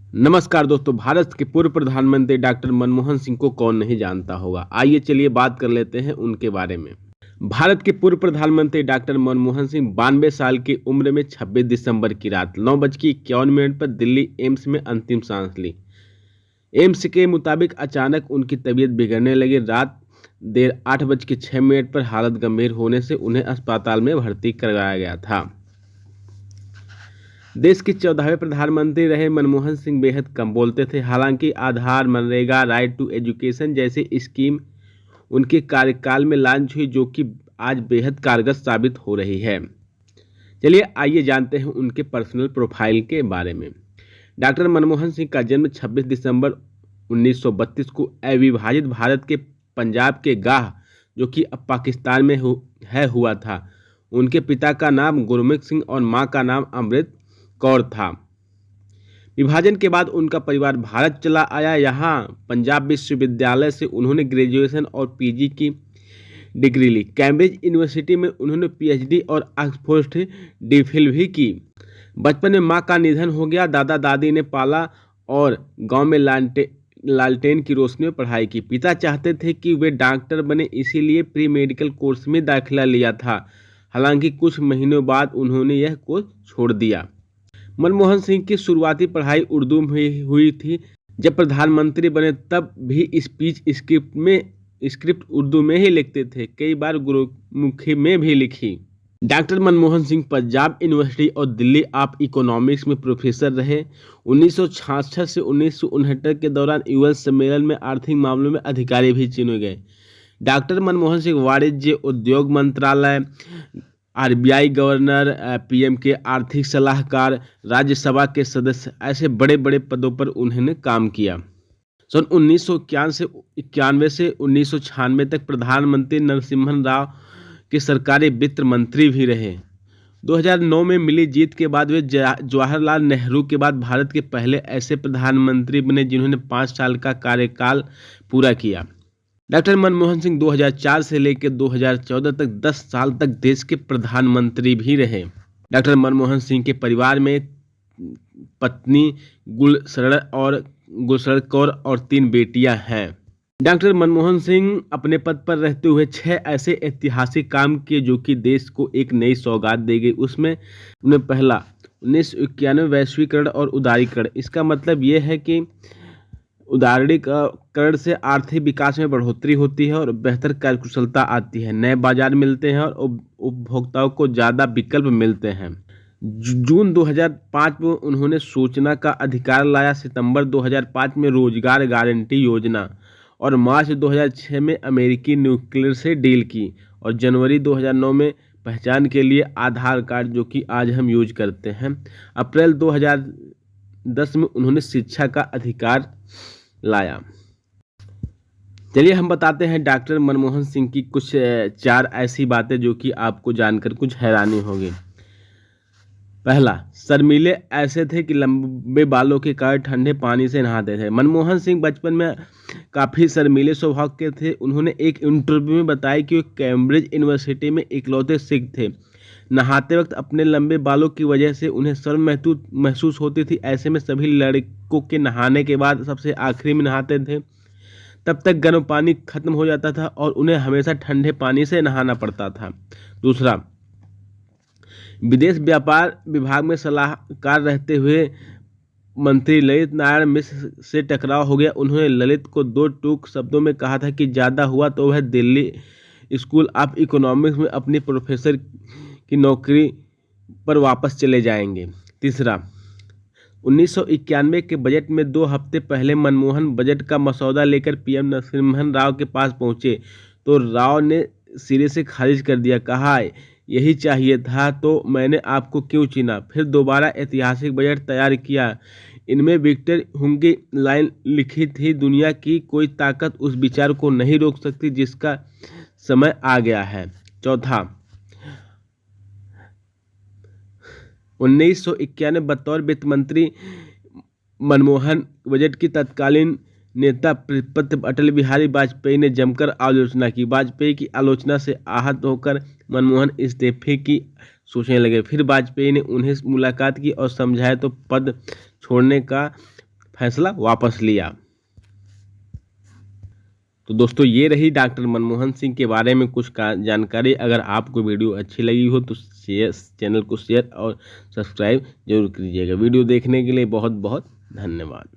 नमस्कार दोस्तों। भारत के पूर्व प्रधानमंत्री डॉक्टर मनमोहन सिंह को कौन नहीं जानता होगा। आइए चलिए बात कर लेते हैं उनके बारे में। भारत के पूर्व प्रधानमंत्री डॉक्टर मनमोहन सिंह 92 साल की उम्र में 26 दिसंबर की रात 9:51 पर दिल्ली एम्स में अंतिम सांस ली। एम्स के मुताबिक अचानक उनकी तबीयत बिगड़ने लगी। रात देर 8:06 पर हालत गंभीर होने से उन्हें अस्पताल में भर्ती करवाया गया था। देश के 14वें प्रधानमंत्री रहे मनमोहन सिंह बेहद कम बोलते थे। हालांकि आधार, मनरेगा, राइट टू एजुकेशन जैसी स्कीम उनके कार्यकाल में लॉन्च हुई, जो कि आज बेहद कारगर साबित हो रही है। चलिए आइए जानते हैं उनके पर्सनल प्रोफाइल के बारे में। डॉक्टर मनमोहन सिंह का जन्म 26 दिसंबर 1932 को अविभाजित भारत के पंजाब के गाह, जो कि अब पाकिस्तान में हुआ था। उनके पिता का नाम गुरमीत सिंह और मां का नाम अमृत कौर था। विभाजन के बाद उनका परिवार भारत चला आया। यहाँ पंजाब विश्वविद्यालय से उन्होंने ग्रेजुएशन और पीजी की डिग्री ली। कैम्ब्रिज यूनिवर्सिटी में उन्होंने पीएचडी और ऑक्सफोर्ड डिफिल भी की। बचपन में मां का निधन हो गया। दादा दादी ने पाला और गांव में लालटेन की रोशनी में पढ़ाई की। पिता चाहते थे कि वे डॉक्टर बने, इसीलिए प्री मेडिकल कोर्स में दाखिला लिया था। हालांकि कुछ महीनों बाद उन्होंने यह कोर्स छोड़ दिया। मनमोहन सिंह की शुरुआती पढ़ाई उर्दू में हुई थी। जब प्रधानमंत्री बने तब भी स्पीच स्क्रिप्ट उर्दू में ही लिखते थे। कई बार गुरुमुखी में भी लिखी। डॉक्टर मनमोहन सिंह पंजाब यूनिवर्सिटी और दिल्ली ऑफ इकोनॉमिक्स में प्रोफेसर रहे। 1966 से 1969 के दौरान यूएन सम्मेलन में आर्थिक मामलों में अधिकारी भी चुने गए। डॉक्टर मनमोहन सिंह वाणिज्य उद्योग मंत्रालय, आरबीआई गवर्नर, पीएम के आर्थिक सलाहकार, राज्यसभा के सदस्य, ऐसे बड़े बड़े पदों पर उन्होंने काम किया। सन 1991 से 1996 तक प्रधानमंत्री नरसिम्हा राव के सरकारी वित्त मंत्री भी रहे। 2009 में मिली जीत के बाद वे जवाहरलाल नेहरू के बाद भारत के पहले ऐसे प्रधानमंत्री बने जिन्होंने 5 साल का कार्यकाल पूरा किया। डॉक्टर मनमोहन सिंह 2004 से लेकर 2014 तक 10 साल तक देश के प्रधानमंत्री भी रहे। डॉक्टर मनमोहन सिंह के परिवार में पत्नी गुलशरण कौर और 3 बेटियां हैं। डॉक्टर मनमोहन सिंह अपने पद पर रहते हुए 6 ऐसे ऐतिहासिक काम किए जो कि देश को एक नई सौगात दे गई। उनमें पहला 1991 वैश्वीकरण और उदारीकरण। इसका मतलब यह है कि उदारीकरण से आर्थिक विकास में बढ़ोतरी होती है और बेहतर कार्यकुशलता आती है। नए बाजार मिलते हैं और उपभोक्ताओं को ज़्यादा विकल्प मिलते हैं। जून 2005 में उन्होंने सूचना का अधिकार लाया। सितंबर 2005 में रोजगार गारंटी योजना और मार्च 2006 में अमेरिकी न्यूक्लियर से डील की और जनवरी 2009 में पहचान के लिए आधार कार्ड, जो कि आज हम यूज करते हैं। अप्रैल 2010 में उन्होंने शिक्षा का अधिकार लाया। चलिए हम बताते हैं डॉक्टर मनमोहन सिंह की कुछ 4 ऐसी बातें जो कि आपको जानकर कुछ हैरानी होगी। पहला, शर्मीले ऐसे थे कि लंबे बालों के कारण ठंडे पानी से नहाते थे। मनमोहन सिंह बचपन में काफ़ी शर्मीले स्वभाव के थे। उन्होंने एक इंटरव्यू में बताया कि वे कैम्ब्रिज यूनिवर्सिटी में इकलौते सिख थे। नहाते वक्त अपने लंबे बालों की वजह से उन्हें शर्म महसूस होती थी। ऐसे में सभी लड़कों के नहाने के बाद सबसे आखिरी में नहाते थे। तब तक गर्म पानी खत्म हो जाता था और उन्हें हमेशा ठंडे पानी से नहाना पड़ता था। दूसरा, विदेश व्यापार विभाग में सलाहकार रहते हुए मंत्री ललित नारायण मिश्र से टकराव हो गया। उन्होंने ललित को 2 टूक शब्दों में कहा था कि ज़्यादा हुआ तो वह दिल्ली स्कूल ऑफ इकोनॉमिक्स में अपनी प्रोफेसर की नौकरी पर वापस चले जाएंगे। तीसरा, 1991 के बजट में 2 हफ्ते पहले मनमोहन बजट का मसौदा लेकर पीएम नरसिम्हा राव के पास पहुंचे तो राव ने सिरे से खारिज कर दिया। कहा, यही चाहिए था तो मैंने आपको क्यों चुना। फिर दोबारा ऐतिहासिक बजट तैयार किया। इनमें विक्टर ह्यूगो की लाइन लिखी थी, दुनिया की कोई ताकत उस विचार को नहीं रोक सकती जिसका समय आ गया है। चौथा, 1991 बतौर वित्त मंत्री मनमोहन बजट की तत्कालीन नेता प्रतिपक्ष अटल बिहारी वाजपेयी ने जमकर आलोचना की। वाजपेयी की आलोचना से आहत होकर मनमोहन इस्तीफे की सोचने लगे। फिर वाजपेयी ने उन्हें मुलाकात की और समझाया तो पद छोड़ने का फैसला वापस लिया। तो दोस्तों ये रही डॉक्टर मनमोहन सिंह के बारे में कुछ जानकारी। अगर आपको वीडियो अच्छी लगी हो तो चैनल को शेयर और सब्सक्राइब जरूर कीजिएगा। वीडियो देखने के लिए बहुत बहुत धन्यवाद।